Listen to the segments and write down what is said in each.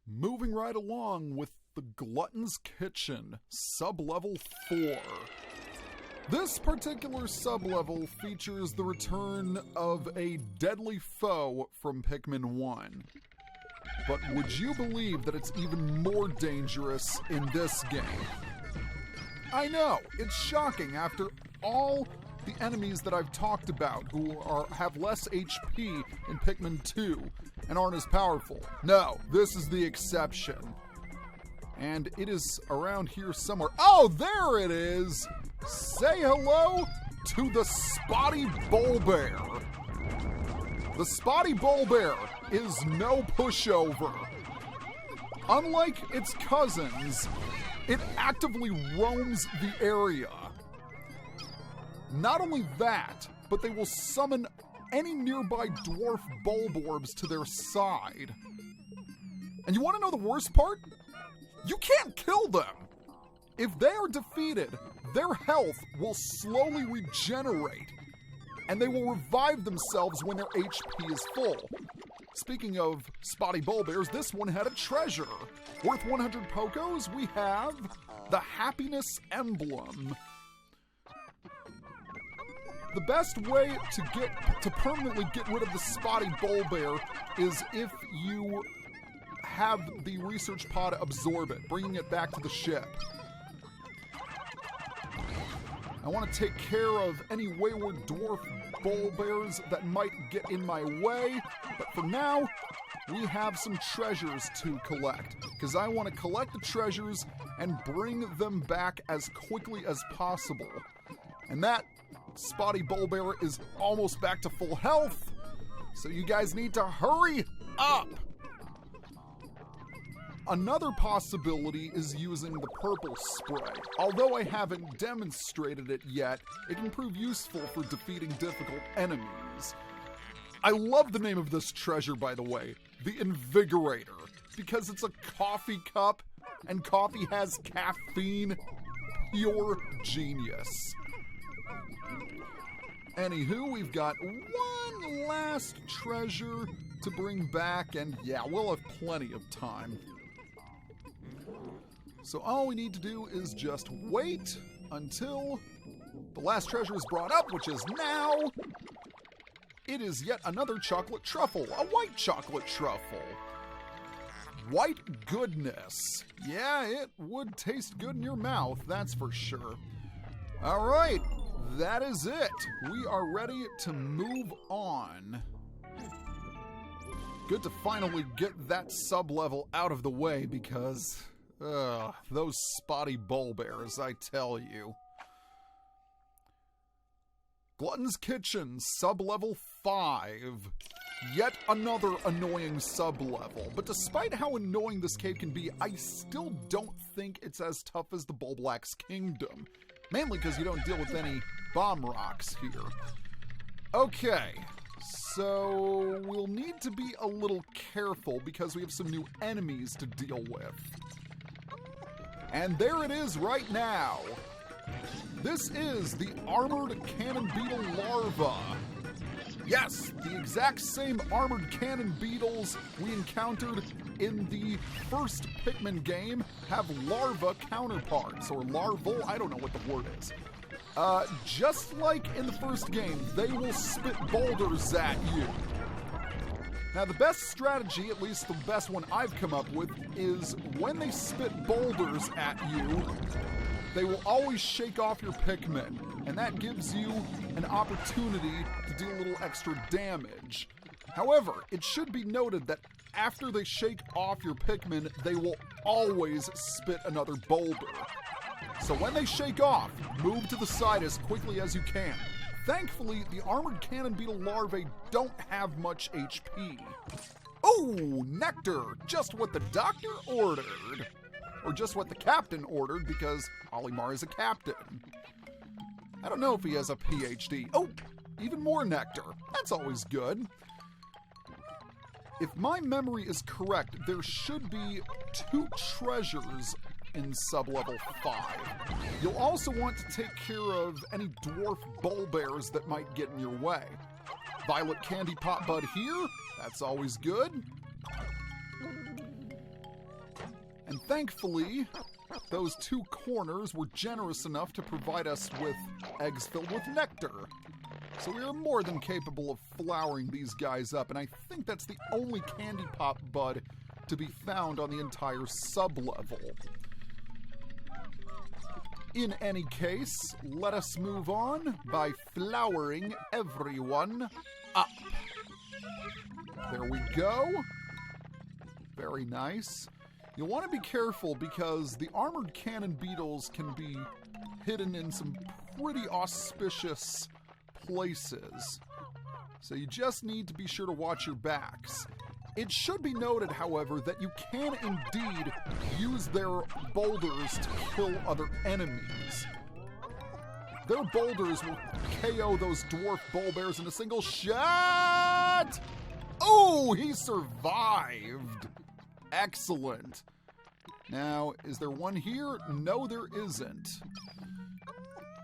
Moving right along with the Gluttons Kitchen, sub-level 4. This particular sub-level features the return of a deadly foe from Pikmin 1. But would you believe that it's even more dangerous in this game? I know, it's shocking after all the enemies that I've talked about who have less HP in Pikmin 2 and aren't as powerful. No, this is the exception. And it is around here somewhere. Oh, there it is! Say hello to the Spotty Bulbear. The Spotty Bulbear is no pushover. Unlike its cousins, it actively roams the area. Not only that, but they will summon any nearby dwarf Bulbears to their side. And you want to know the worst part? You can't kill them! If they are defeated, their health will slowly regenerate, and they will revive themselves when their HP is full. Speaking of Spotty Bulbears, this one had a treasure. Worth 100 Pokos, we have the Happiness Emblem. The best way to permanently get rid of the Spotty Bulbear is if you have the research pod absorb it, bringing it back to the ship. I want to take care of any wayward dwarf Bulbears that might get in my way, but for now, we have some treasures to collect, because I want to collect the treasures and bring them back as quickly as possible. And that Spotty Bulbear is almost back to full health, so you guys need to hurry up! Another possibility is using the purple spray. Although I haven't demonstrated it yet, it can prove useful for defeating difficult enemies. I love the name of this treasure, by the way, the Invigorator, because it's a coffee cup, and coffee has caffeine. Pure genius. Anywho, we've got one last treasure to bring back, and yeah, we'll have plenty of time. So all we need to do is just wait until the last treasure is brought up, which is now. It is yet another chocolate truffle, a white chocolate truffle. White goodness. Yeah, it would taste good in your mouth, that's for sure. All right, that is it. We are ready to move on. Good to finally get that sub-level out of the way because, those Spotty Bulbears, I tell you. Gluttons Kitchen, sub-level 5. Yet another annoying sub-level. But despite how annoying this cave can be, I still don't think it's as tough as the Bulblax Kingdom. Mainly because you don't deal with any bomb rocks here. Okay, so we'll need to be a little careful because we have some new enemies to deal with. And there it is right now. This is the Armored Cannon Beetle Larva. Yes, the exact same Armored Cannon Beetles we encountered in the first Pikmin game have larva counterparts, or larval, I don't know what the word is. Just like in the first game, they will spit boulders at you. Now the best strategy, at least the best one I've come up with, is when they spit boulders at you, they will always shake off your Pikmin, and that gives you an opportunity to do a little extra damage. However, it should be noted that after they shake off your Pikmin, they will always spit another boulder. So when they shake off, move to the side as quickly as you can. Thankfully, the Armored Cannon Beetle larvae don't have much HP. Oh, nectar! Just what the doctor ordered. Or just what the captain ordered, because Olimar is a captain. I don't know if he has a PhD. Oh, even more nectar. That's always good. If my memory is correct, there should be 2 treasures in sub-level 5. You'll also want to take care of any dwarf Bulbears that might get in your way. Violet Candy Pot Bud here, that's always good. And thankfully, those two corners were generous enough to provide us with eggs filled with nectar. So we are more than capable of flowering these guys up, and I think that's the only candy pop bud to be found on the entire sublevel. In any case, let us move on by flowering everyone up. There we go. Very nice. You'll want to be careful because the armored cannon beetles can be hidden in some pretty auspicious places. So you just need to be sure to watch your backs. It should be noted, however, that you can indeed use their boulders to kill other enemies. Their boulders will KO those dwarf Bulbears in a single shot! Oh, he survived! Excellent. Now, is there one here? No, there isn't.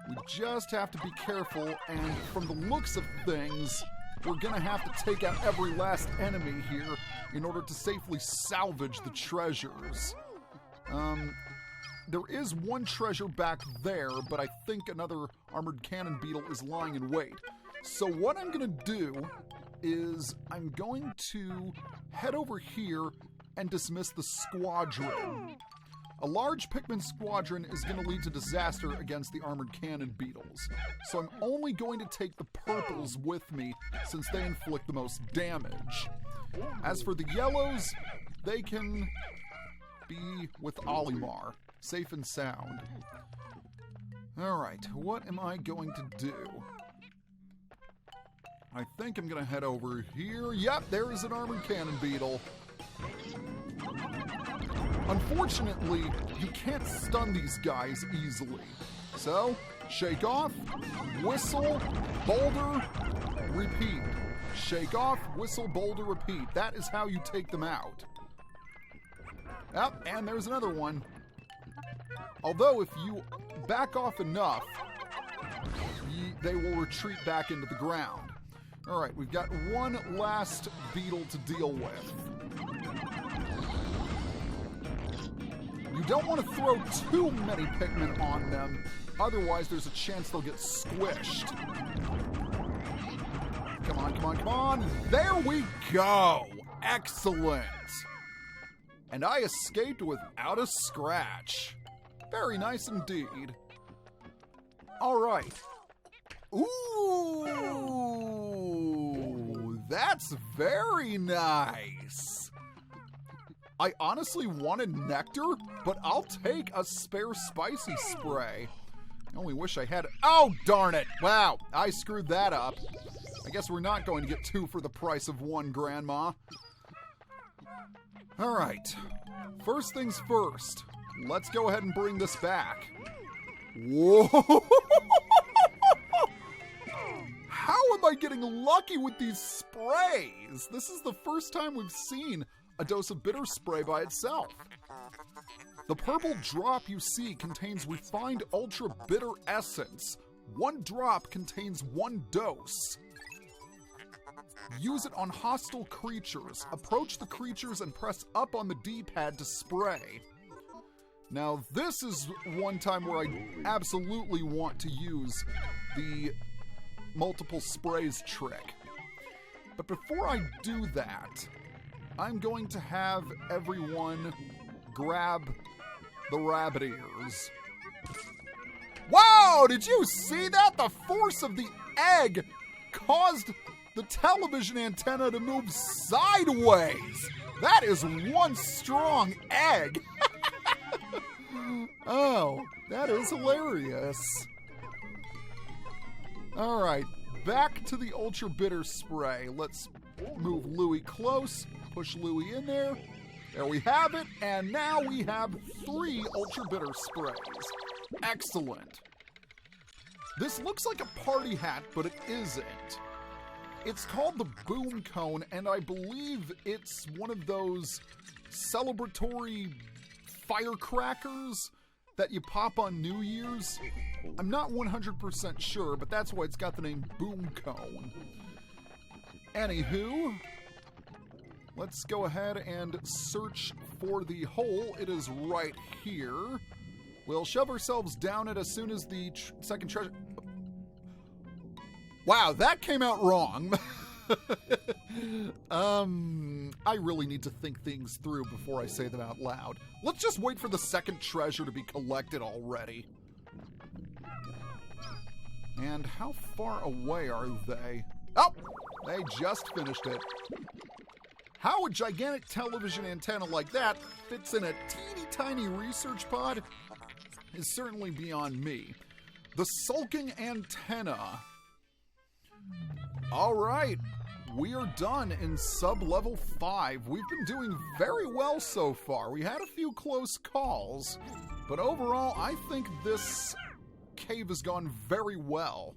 We just have to be careful, and from the looks of things, we're gonna have to take out every last enemy here in order to safely salvage the treasures. There is one treasure back there, but I think another armored cannon beetle is lying in wait. So what I'm gonna do is I'm going to head over here and dismiss the squadron. A large Pikmin squadron is going to lead to disaster against the armored cannon beetles, so I'm only going to take the purples with me since they inflict the most damage. As for the yellows, they can be with Olimar, safe and sound. Alright, what am I going to do? I think I'm going to head over here. Yep, there is an armored cannon beetle. Unfortunately, you can't stun these guys easily. So, shake off, whistle, boulder, repeat. Shake off, whistle, boulder, repeat. That is how you take them out. Yep, and there's another one. Although, if you back off enough, they will retreat back into the ground. Alright, we've got one last beetle to deal with. You don't want to throw too many Pikmin on them, otherwise there's a chance they'll get squished. Come on, come on, come on! There we go! Excellent! And I escaped without a scratch. Very nice indeed. Alright. Ooh! That's very nice! I honestly wanted nectar, but I'll take a spare spicy spray. I only wish I had it. Oh, darn it! Wow, I screwed that up. I guess we're not going to get two for the price of one, Grandma. Alright, first things first. Let's go ahead and bring this back. Whoa! How am I getting lucky with these sprays? This is the first time we've seen a dose of bitter spray by itself. The purple drop you see contains refined ultra bitter essence. One drop contains one dose. Use it on hostile creatures. Approach the creatures and press up on the D-pad to spray. Now this is one time where I absolutely want to use the multiple sprays trick. But before I do that, I'm going to have everyone grab the rabbit ears. Wow, did you see that? The force of the egg caused the television antenna to move sideways. That is one strong egg. Oh, that is hilarious. All right, back to the ultra bitter spray. Let's move Louie close. Push Louie in there. There we have it. And now we have 3 ultra bitter sprays. Excellent. This looks like a party hat, but it isn't. It's called the Boom Cone, and I believe it's one of those celebratory firecrackers that you pop on New Year's. I'm not 100% sure, but that's why it's got the name Boom Cone. Anywho, let's go ahead and search for the hole. It is right here. We'll shove ourselves down it as soon as the second treasure... Wow, that came out wrong. I really need to think things through before I say them out loud. Let's just wait for the second treasure to be collected already. And how far away are they? Oh, they just finished it. How a gigantic television antenna like that fits in a teeny tiny research pod is certainly beyond me. The sulking antenna. All right, we are done in sub-level 5. We've been doing very well so far. We had a few close calls, but overall, I think this cave has gone very well.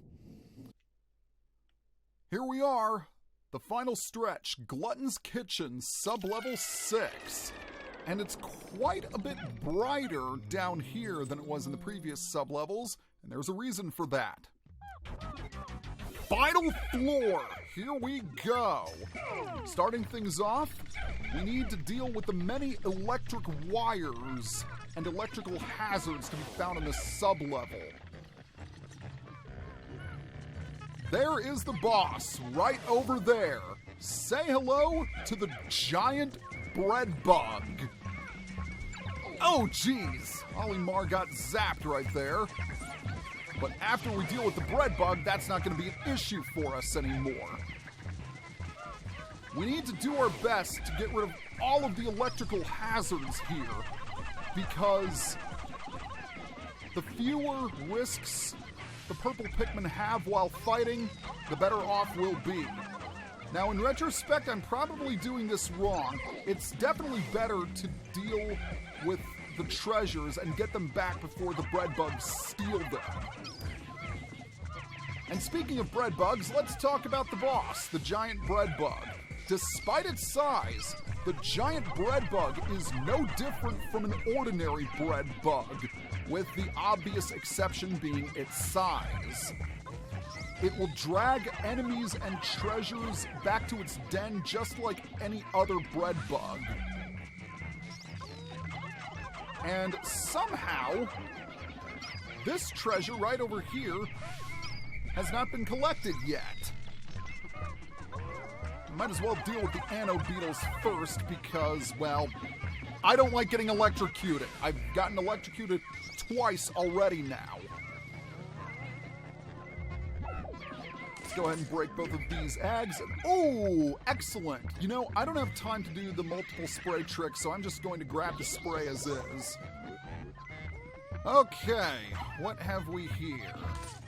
Here we are, the final stretch, Gluttons Kitchen, sub-level 6. And it's quite a bit brighter down here than it was in the previous sub-levels, and there's a reason for that. Final floor, here we go. Starting things off, we need to deal with the many electric wires and electrical hazards to be found in this sub-level. There is the boss, right over there. Say hello to the Giant Breadbug. Oh, geez. Olimar got zapped right there. But after we deal with the Breadbug, that's not going to be an issue for us anymore. We need to do our best to get rid of all of the electrical hazards here, because the fewer risks the Purple Pikmin have while fighting, the better off we'll be. Now, in retrospect, I'm probably doing this wrong. It's definitely better to deal with the treasures and get them back before the Breadbugs steal them. And speaking of Breadbugs, let's talk about the boss, the Giant Breadbug. Despite its size, the Giant Breadbug is no different from an ordinary Breadbug, with the obvious exception being its size. It will drag enemies and treasures back to its den just like any other Breadbug. And somehow, this treasure right over here has not been collected yet. Might as well deal with the Anode Beetles first because, well, I don't like getting electrocuted. I've gotten electrocuted twice already now. Let's go ahead and break both of these eggs. Oh, excellent. You know, I don't have time to do the multiple spray trick, so I'm just going to grab the spray as is. Okay, what have we here?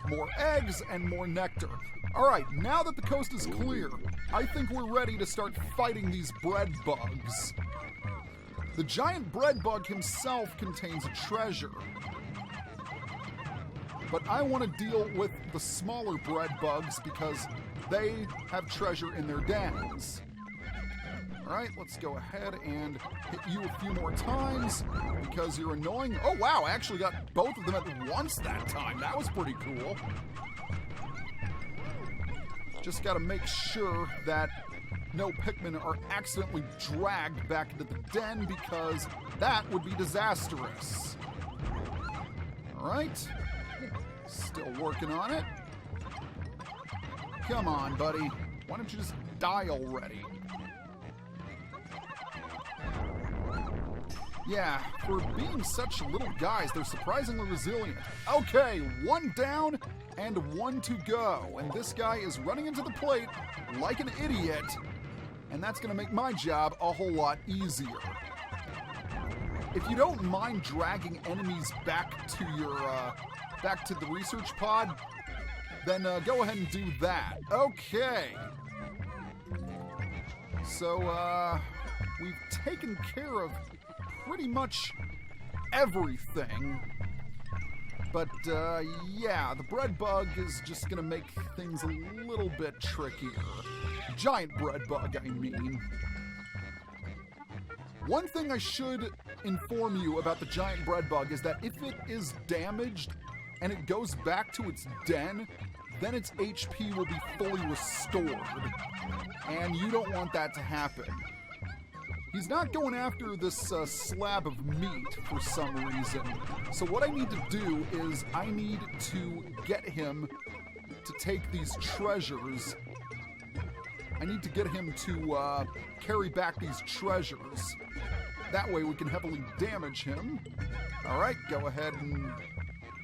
More eggs and more nectar. All right, now that the coast is clear, I think we're ready to start fighting these Breadbugs. The Giant Breadbug himself contains a treasure, but I want to deal with the smaller Breadbugs because they have treasure in their dens. All right, let's go ahead and hit you a few more times because you're annoying. Oh, wow, I actually got both of them at once that time. That was pretty cool. Just got to make sure that no Pikmin are accidentally dragged back into the den because that would be disastrous. All right, still working on it. Come on, buddy. Why don't you just die already? Yeah, for being such little guys, they're surprisingly resilient. Okay, one down and one to go. And this guy is running into the plate like an idiot. And that's going to make my job a whole lot easier. If you don't mind dragging enemies back to your, back to the research pod, then go ahead and do that. Okay. So, we've taken care of pretty much everything. But, yeah, the Breadbug is just gonna make things a little bit trickier. Giant Breadbug, I mean. One thing I should inform you about the Giant Breadbug is that if it is damaged and it goes back to its den, then its HP will be fully restored. And you don't want that to happen. He's not going after this slab of meat for some reason. So what I need to do is I need to get him to take these treasures. I need to get him to carry back these treasures. That way we can heavily damage him. All right, go ahead and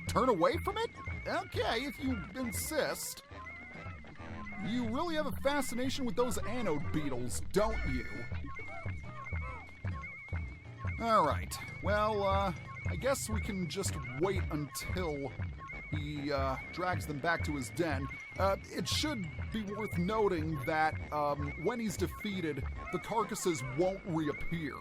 turn away from it? Okay, if you insist. You really have a fascination with those Anode Beetles, don't you? All right, well, I guess we can just wait until he drags them back to his den. It should be worth noting that when he's defeated, the carcasses won't reappear.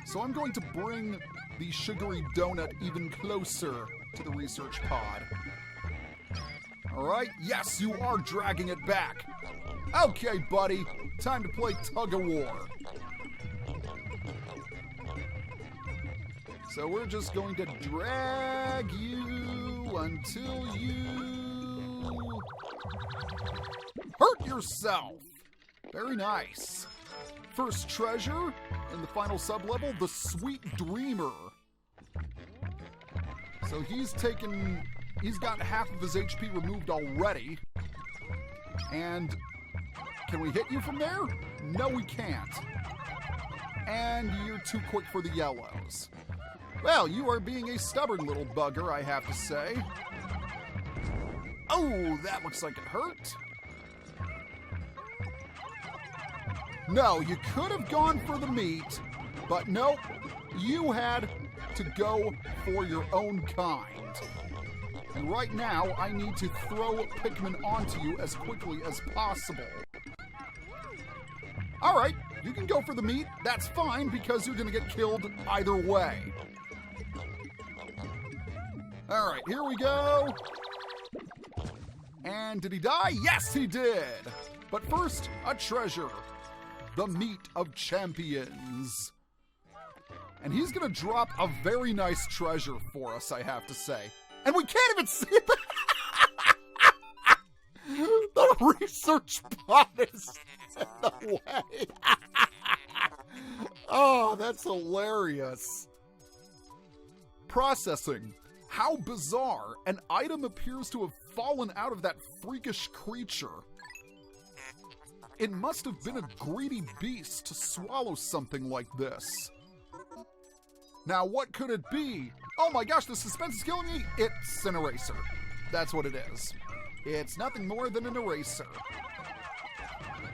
So I'm going to bring the sugary donut even closer to the research pod. All right, yes, you are dragging it back. Okay, buddy, time to play tug-of-war. So we're just going to drag you until you hurt yourself. Very nice. First treasure in the final sublevel, the Sweet Dreamer. So he's got half of his HP removed already. And can we hit you from there? No, we can't. And you're too quick for the yellows. Well, you are being a stubborn little bugger, I have to say. Oh, that looks like it hurt. No, you could have gone for the meat, but nope, you had to go for your own kind. And right now, I need to throw Pikmin onto you as quickly as possible. All right, you can go for the meat. That's fine, because you're going to get killed either way. All right, here we go. And did he die? Yes, he did. But first, a treasure. The Meat of Champions. And he's going to drop a very nice treasure for us, I have to say. And we can't even see it. The research pod is in the way. Oh, that's hilarious. Processing. How bizarre. An item appears to have fallen out of that freakish creature. It must have been a greedy beast to swallow something like this. Now, what could it be? Oh my gosh, the suspense is killing me. It's an eraser. That's what it is. It's nothing more than an eraser.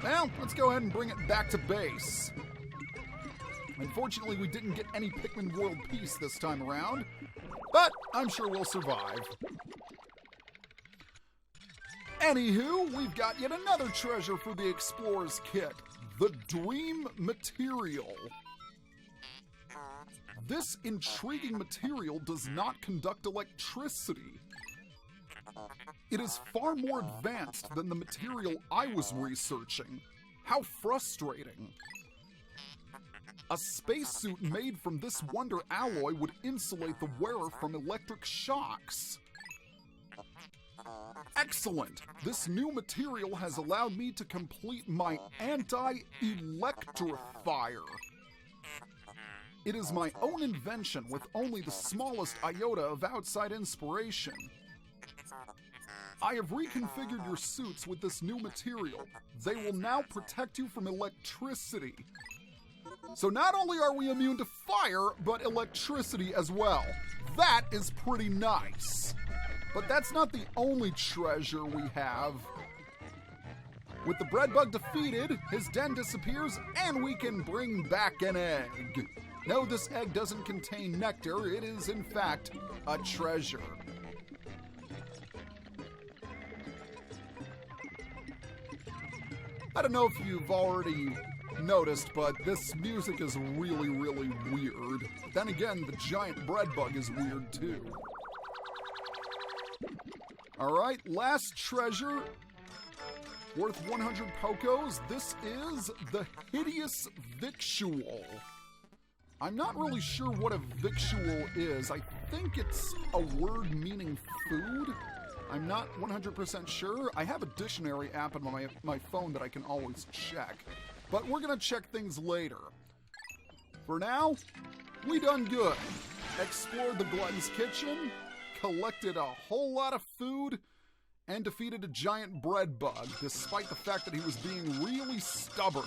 Well, let's go ahead and bring it back to base. Unfortunately, we didn't get any Pikmin World Peace this time around, but I'm sure we'll survive. Anywho, we've got yet another treasure for the Explorer's Kit, the Dream Material. This intriguing material does not conduct electricity. It is far more advanced than the material I was researching. How frustrating. A spacesuit made from this wonder alloy would insulate the wearer from electric shocks. Excellent! This new material has allowed me to complete my anti-electrifier. It is my own invention with only the smallest iota of outside inspiration. I have reconfigured your suits with this new material. They will now protect you from electricity. So not only are we immune to fire, but electricity as well. That is pretty nice. But that's not the only treasure we have. With the Breadbug defeated, his den disappears, and we can bring back an egg. No, this egg doesn't contain nectar. It is, in fact, a treasure. I don't know if you've already noticed, but this music is really, really weird. Then again, the Giant Breadbug is weird, too. Alright, last treasure, worth 100 Pokos. This is the Hideous Victual. I'm not really sure what a victual is. I think it's a word meaning food. I'm not 100% sure. I have a dictionary app on my phone that I can always check. but we're gonna check things later. For now, we done good. Explored the Gluttons Kitchen, collected a whole lot of food, and defeated a giant breadbug, despite the fact that he was being really stubborn.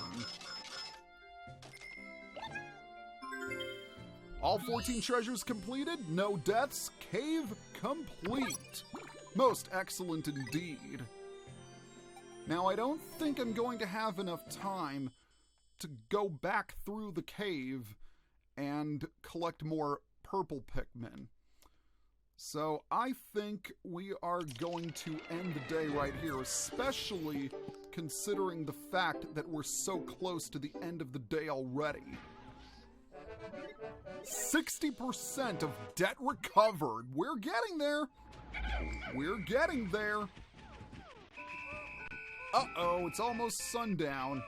All 14 treasures completed, no deaths, cave complete. Most excellent indeed. Now, I don't think I'm going to have enough time to go back through the cave and collect more Purple Pikmin. So I think we are going to end the day right here, especially considering the fact that we're so close to the end of the day already. 60% of debt recovered. We're getting there. We're getting there. Uh-oh, it's almost sundown.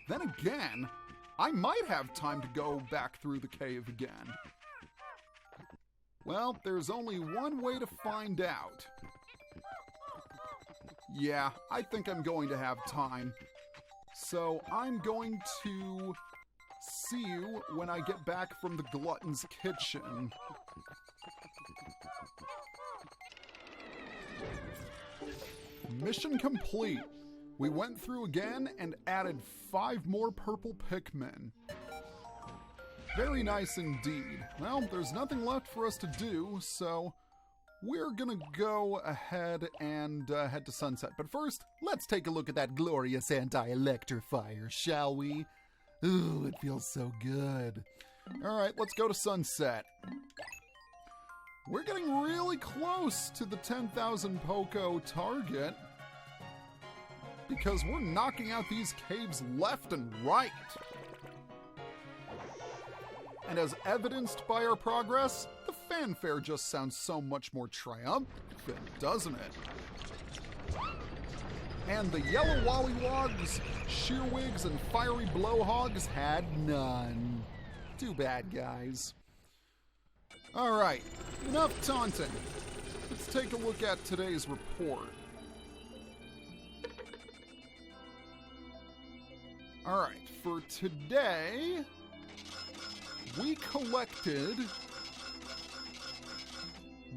Then again, I might have time to go back through the cave again. Well, there's only one way to find out. Yeah, I think I'm going to have time. So I'm going to see you when I get back from the Gluttons Kitchen. Mission complete. We went through again and added 5 more Purple Pikmin. Very nice indeed. Well, there's nothing left for us to do, so we're gonna go ahead and head to Sunset. But first, let's take a look at that glorious anti-electrifier, shall we? Ooh, it feels so good. Alright, let's go to Sunset. We're getting really close to the 10,000 Poco target, because we're knocking out these caves left and right. And as evidenced by our progress, the fanfare just sounds so much more triumphant, doesn't it? And the yellow wollywogs, shearwigs, and fiery blowhogs had none. Too bad, guys. Alright, enough taunting. Let's take a look at today's report. Alright, for today, we collected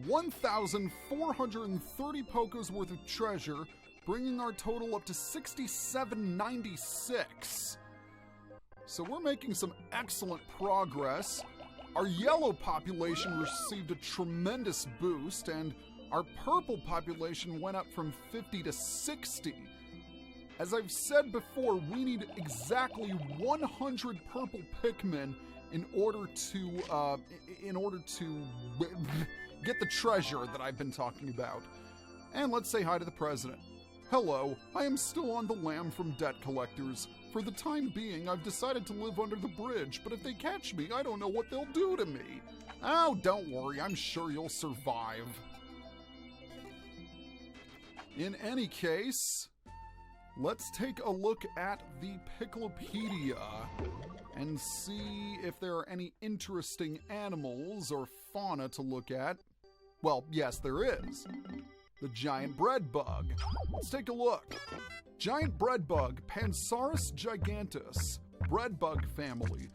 1,430 Pocos worth of treasure, bringing our total up to 6,796. So we're making some excellent progress. Our yellow population received a tremendous boost, and our purple population went up from 50 to 60. As I've said before, we need exactly 100 Purple Pikmin in order to get the treasure that I've been talking about. And let's say hi to the president. Hello, I am still on the lam from debt collectors. For the time being, I've decided to live under the bridge, but if they catch me, I don't know what they'll do to me. Oh, don't worry, I'm sure you'll survive. In any case, let's take a look at the Picklopedia and see if there are any interesting animals or fauna to look at. Well, yes, there is. The Giant Breadbug. Let's take a look. Giant Breadbug, Pansaurus gigantus, Breadbug family.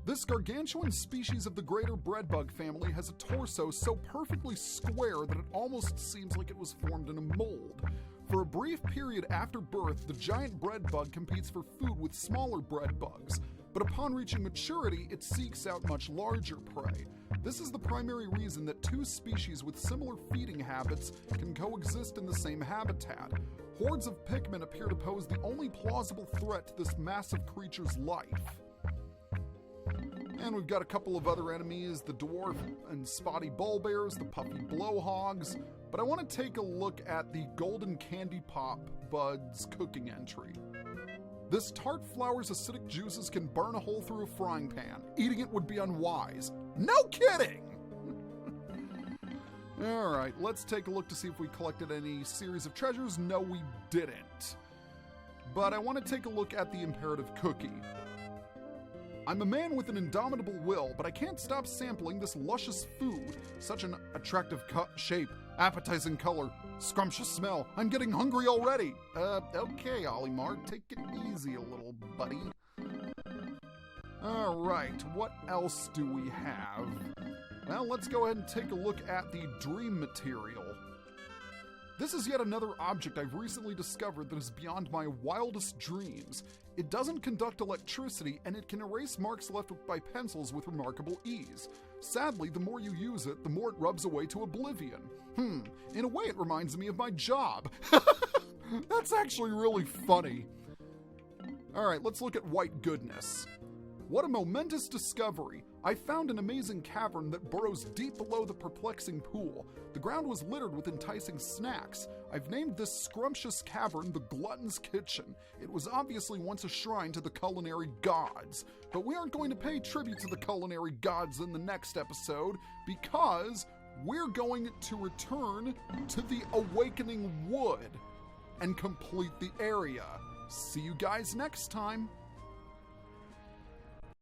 This gargantuan species of the greater Breadbug family has a torso so perfectly square that it almost seems like it was formed in a mold. For a brief period after birth, the giant breadbug competes for food with smaller breadbugs, but upon reaching maturity, it seeks out much larger prey. This is the primary reason that two species with similar feeding habits can coexist in the same habitat. Hordes of Pikmin appear to pose the only plausible threat to this massive creature's life. And we've got a couple of other enemies, the dwarf and spotty Bulbears, the puffy blowhogs, but I want to take a look at the golden candy pop buds cooking entry. This tart flower's acidic juices can burn a hole through a frying pan. Eating it would be unwise. No kidding! Alright, let's take a look to see if we collected any series of treasures. No, we didn't. But I want to take a look at the imperative cookie. I'm a man with an indomitable will, but I can't stop sampling this luscious food. Such an attractive shape, appetizing color, scrumptious smell. I'm getting hungry already. Okay, Olimar, take it easy a little, buddy. Alright, what else do we have? Well, let's go ahead and take a look at the dream material. This is yet another object I've recently discovered that is beyond my wildest dreams. It doesn't conduct electricity, and it can erase marks left by pencils with remarkable ease. Sadly, the more you use it, the more it rubs away to oblivion. In a way it reminds me of my job. That's actually really funny. Alright, let's look at white goodness. What a momentous discovery! I found an amazing cavern that burrows deep below the perplexing pool. The ground was littered with enticing snacks. I've named this scrumptious cavern the Gluttons Kitchen. It was obviously once a shrine to the culinary gods. But we aren't going to pay tribute to the culinary gods in the next episode, because we're going to return to the Awakening Wood and complete the area. See you guys next time.